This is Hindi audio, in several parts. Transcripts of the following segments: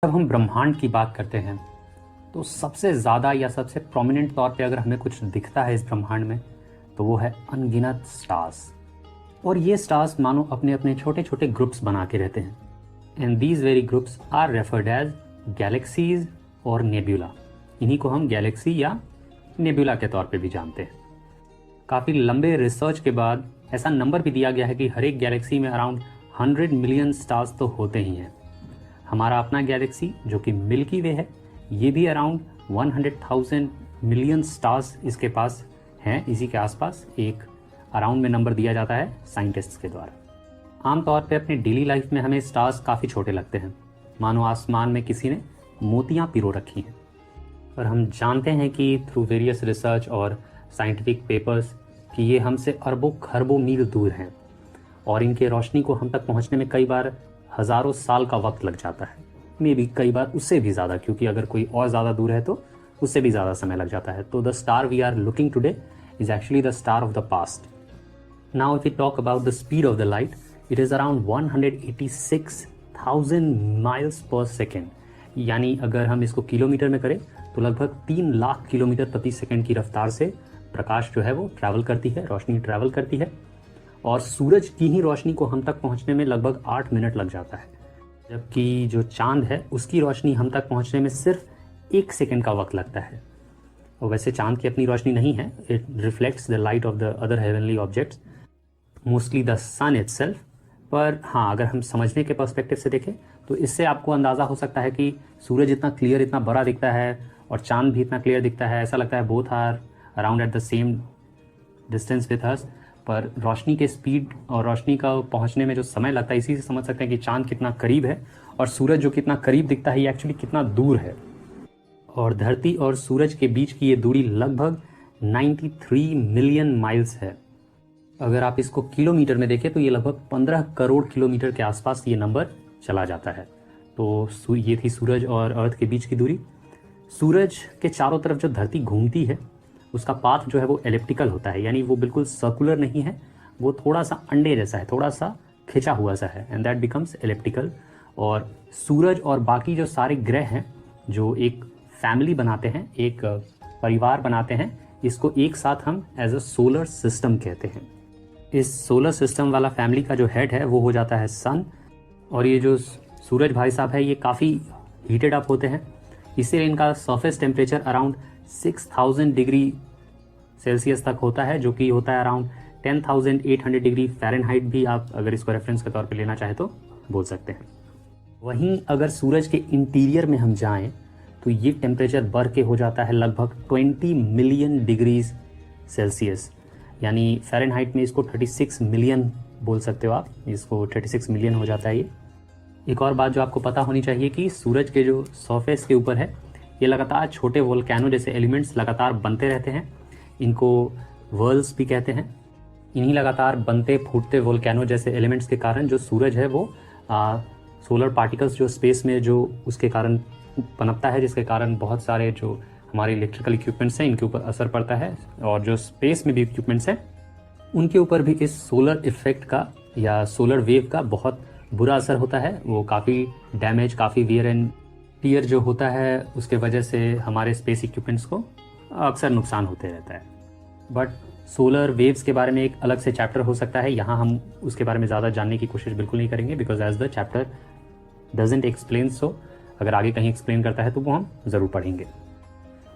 जब हम ब्रह्मांड की बात करते हैं तो सबसे ज़्यादा या सबसे प्रोमिनेंट तौर पे अगर हमें कुछ दिखता है इस ब्रह्मांड में तो वो है अनगिनत स्टार्स। और ये स्टार्स मानो अपने अपने छोटे छोटे ग्रुप्स बना के रहते हैं and these very groups are referred as galaxies और नेब्यूला। इन्हीं को हम गैलेक्सी या नेब्यूला के तौर पे भी जानते हैं। काफ़ी लंबे रिसर्च के बाद ऐसा नंबर भी दिया गया है कि हर एक गैलेक्सी में अराउंड 100 मिलियन स्टार्स तो होते ही हैं। हमारा अपना गैलेक्सी जो कि मिल्की वे है, ये भी अराउंड 100,000 मिलियन स्टार्स इसके पास हैं। इसी के आसपास एक अराउंड में नंबर दिया जाता है साइंटिस्ट्स के द्वारा। आमतौर पे अपने डेली लाइफ में हमें स्टार्स काफ़ी छोटे लगते हैं, मानो आसमान में किसी ने मोतियाँ पिरो रखी हैं। पर हम जानते हैं कि थ्रू वेरियस रिसर्च और साइंटिफिक पेपर्स कि ये हमसे अरबों खरबों मील दूर हैं और इनके रोशनी को हम तक पहुंचने में कई बार हज़ारों साल का वक्त लग जाता है, मे बी कई बार उससे भी ज़्यादा, क्योंकि अगर कोई और ज़्यादा दूर है तो उससे भी ज़्यादा समय लग जाता है। तो the star we are looking today is actually the star of the past. Now if we talk about the speed of the light, it is around 186,000 miles per second. यानी अगर हम इसको किलोमीटर में करें तो लगभग 3 लाख किलोमीटर प्रति सेकेंड की रफ्तार से प्रकाश जो है वो ट्रैवल करती है, रोशनी ट्रैवल करती है। और सूरज की ही रोशनी को हम तक पहुंचने में लगभग 8 मिनट लग जाता है, जबकि जो चांद है उसकी रोशनी हम तक पहुंचने में सिर्फ 1 सेकंड का वक्त लगता है। और वैसे चांद की अपनी रोशनी नहीं है, it reflects the light of the other heavenly objects, mostly the sun itself. पर हाँ, अगर हम समझने के पर्सपेक्टिव से देखें तो इससे आपको अंदाज़ा हो सकता है कि सूरज इतना क्लियर, इतना बड़ा दिखता है और चांद भी इतना क्लियर दिखता है। ऐसा लगता है both are around at the same distance with us. पर रोशनी के स्पीड और रोशनी का पहुंचने में जो समय लगता है, इसी से समझ सकते हैं कि चांद कितना करीब है और सूरज जो कितना करीब दिखता है ये एक्चुअली कितना दूर है। और धरती और सूरज के बीच की ये दूरी लगभग 93 मिलियन माइल्स है। अगर आप इसको किलोमीटर में देखें तो ये लगभग 15 करोड़ किलोमीटर के आसपास ये नंबर चला जाता है। तो ये थी सूरज और अर्थ के बीच की दूरी। सूरज के चारों तरफ जो धरती घूमती है उसका पाथ जो है वो एलिप्टिकल होता है, यानी वो बिल्कुल सर्कुलर नहीं है, वो थोड़ा सा अंडे जैसा है, थोड़ा सा खिंचा हुआ सा है, एंड दैट बिकम्स एलिप्टिकल। और सूरज और बाकी जो सारे ग्रह हैं जो एक फैमिली बनाते हैं, एक परिवार बनाते हैं, इसको एक साथ हम एज अ सोलर सिस्टम कहते हैं। इस सोलर सिस्टम वाला फैमिली का जो हेड है वो हो जाता है सन। और ये जो सूरज भाई साहब है ये काफ़ी हीटेड अप होते हैं, इससे इनका surface temperature around 6000 degree Celsius तक होता है, जो कि होता है अराउंड 10,800 डिग्री फ़ारेनहाइट भी आप अगर इसको रेफरेंस के तौर पे लेना चाहें तो बोल सकते हैं। वहीं अगर सूरज के इंटीरियर में हम जाएं तो ये टेम्परेचर बढ़ के हो जाता है लगभग 20 मिलियन डिग्रीज सेल्सियस, यानी फ़ारेनहाइट में इसको 36 मिलियन बोल सकते हो आप, इसको 36 मिलियन हो जाता है ये। एक और बात जो आपको पता होनी चाहिए कि सूरज के जो सरफेस के ऊपर है ये लगातार छोटे वोल्केनो जैसे एलिमेंट्स लगातार बनते रहते हैं, इनको वर्ल्स भी कहते हैं। इन्हीं लगातार बनते फूटते वोल्केनो जैसे एलिमेंट्स के कारण जो सूरज है वो सोलर पार्टिकल्स जो स्पेस में जो उसके कारण पनपता है, जिसके कारण बहुत सारे जो हमारे इलेक्ट्रिकल इक्विपमेंट्स हैं इनके ऊपर असर पड़ता है, और जो स्पेस में भी इक्विपमेंट्स हैं उनके ऊपर भी इस सोलर इफेक्ट का या सोलर वेव का बहुत बुरा असर होता है। वो काफ़ी डैमेज, काफ़ी वियर एंड टीयर जो होता है उसके वजह से हमारे स्पेस इक्विपमेंट्स को अक्सर नुकसान होते रहता है। बट सोलर वेव्स के बारे में एक अलग से चैप्टर हो सकता है, यहाँ हम उसके बारे में ज़्यादा जानने की कोशिश बिल्कुल नहीं करेंगे, because as the chapter doesn't explain so. अगर आगे कहीं एक्सप्लेन करता है तो वो हम ज़रूर पढ़ेंगे।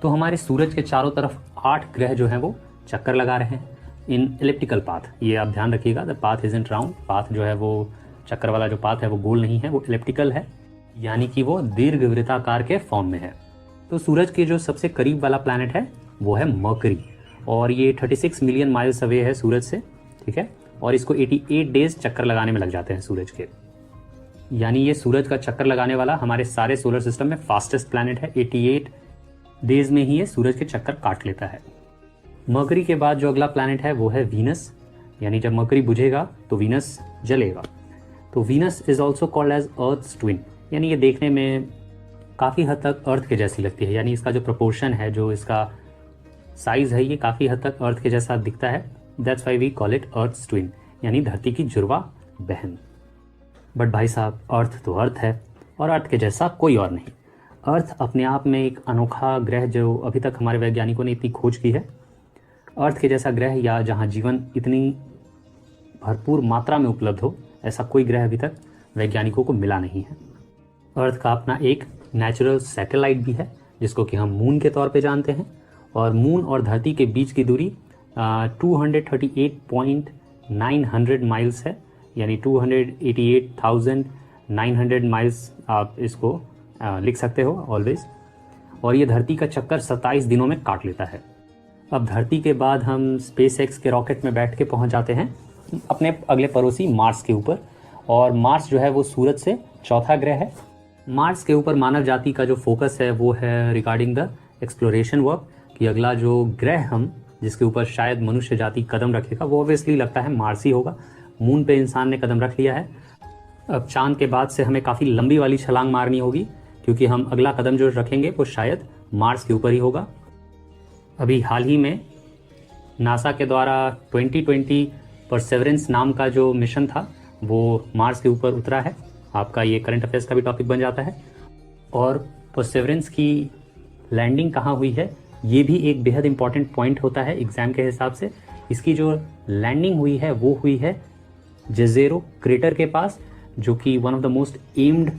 तो हमारे सूरज के चारों तरफ 8 ग्रह जो हैं वो चक्कर लगा रहे हैं इन एलिप्टिकल पाथ। ये आप ध्यान रखिएगा, the path isn't round, path जो है वो चक्कर वाला जो पाथ है वो गोल नहीं है, वो एलिप्टिकल है, यानी कि वो दीर्घवृत्ताकार के फॉर्म में है। तो सूरज के जो सबसे करीब वाला प्लैनेट है वो है मर्करी, और ये 36 मिलियन माइल्स अवे है सूरज से, ठीक है। और इसको 88 डेज चक्कर लगाने में लग जाते हैं सूरज के, यानी ये सूरज का चक्कर लगाने वाला हमारे सारे सोलर सिस्टम में फास्टेस्ट प्लैनेट है। 88 डेज में ही ये सूरज के चक्कर काट लेता है। मर्करी के बाद जो अगला प्लैनेट है वो है वीनस, यानी जब मर्करी बुझेगा तो वीनस जलेगा। तो Venus is also called as earth's twin, यानी ये देखने में काफ़ी हद तक अर्थ के जैसी लगती है, यानी इसका जो प्रोपोर्शन है, जो इसका साइज़ है, ये काफ़ी हद तक अर्थ के जैसा दिखता है। That's why we call it earth's twin, यानी धरती की जुड़वा बहन। बट भाई साहब, अर्थ तो अर्थ है और अर्थ के जैसा कोई और नहीं। अर्थ अपने आप में एक अनोखा ग्रह जो अभी तक हमारे वैज्ञानिकों ने इतनी खोज की है। अर्थ के जैसा ग्रह या जहाँ जीवन इतनी भरपूर मात्रा में उपलब्ध हो, ऐसा कोई ग्रह अभी तक वैज्ञानिकों को मिला नहीं है। अर्थ का अपना एक नेचुरल सैटेलाइट भी है जिसको कि हम मून के तौर पे जानते हैं, और मून और धरती के बीच की दूरी 238.900 माइल्स है, यानी 288,900 माइल्स आप इसको लिख सकते हो ऑलवेज। और ये धरती का चक्कर 27 दिनों में काट लेता है। अब धरती के बाद हम स्पेस एक्स के रॉकेट में बैठ के पहुंच जाते हैं अपने अगले पड़ोसी मार्स के ऊपर। और मार्स जो है वो सूरज से चौथा ग्रह है। मार्स के ऊपर मानव जाति का जो फोकस है वो है रिगार्डिंग द एक्सप्लोरेशन वर्क, कि अगला जो ग्रह हम जिसके ऊपर शायद मनुष्य जाति कदम रखेगा वो ऑब्वियसली लगता है मार्स ही होगा। मून पे इंसान ने कदम रख लिया है। अब चांद के बाद से हमें काफ़ी लंबी वाली छलांग मारनी होगी, क्योंकि हम अगला कदम जो रखेंगे वो शायद मार्स के ऊपर ही होगा। अभी हाल ही में नासा के द्वारा 2020 परसेवरेंस नाम का जो मिशन था वो मार्स के ऊपर उतरा है। आपका ये करंट अफेयर्स का भी टॉपिक बन जाता है। और परसेवरेंस की लैंडिंग कहाँ हुई है ये भी एक बेहद इंपॉर्टेंट पॉइंट होता है एग्जाम के हिसाब से। इसकी जो लैंडिंग हुई है वो हुई है जेज़ेरो क्रेटर के पास, जो कि one of the most aimed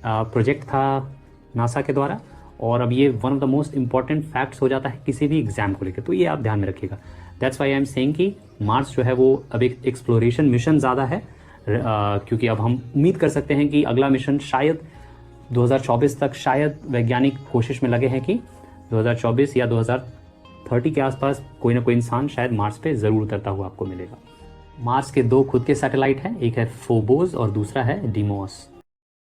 project था नासा के द्वारा। और अब ये one of the most important facts हो जाता है किसी भी एग्जाम को लेकर, तो ये आप ध्यान में रखिएगा। That's why I am saying कि मार्स जो है वो अब एक एक्सप्लोरेशन मिशन ज़्यादा है, क्योंकि अब हम उम्मीद कर सकते हैं कि अगला मिशन शायद 2024 तक, शायद वैज्ञानिक कोशिश में लगे हैं कि 2024 या 2030 के आसपास कोई ना कोई इंसान शायद मार्स पे ज़रूर उतरता हुआ आपको मिलेगा। मार्स के दो खुद के सैटेलाइट हैं, एक है फोबोस और दूसरा है डीमोस।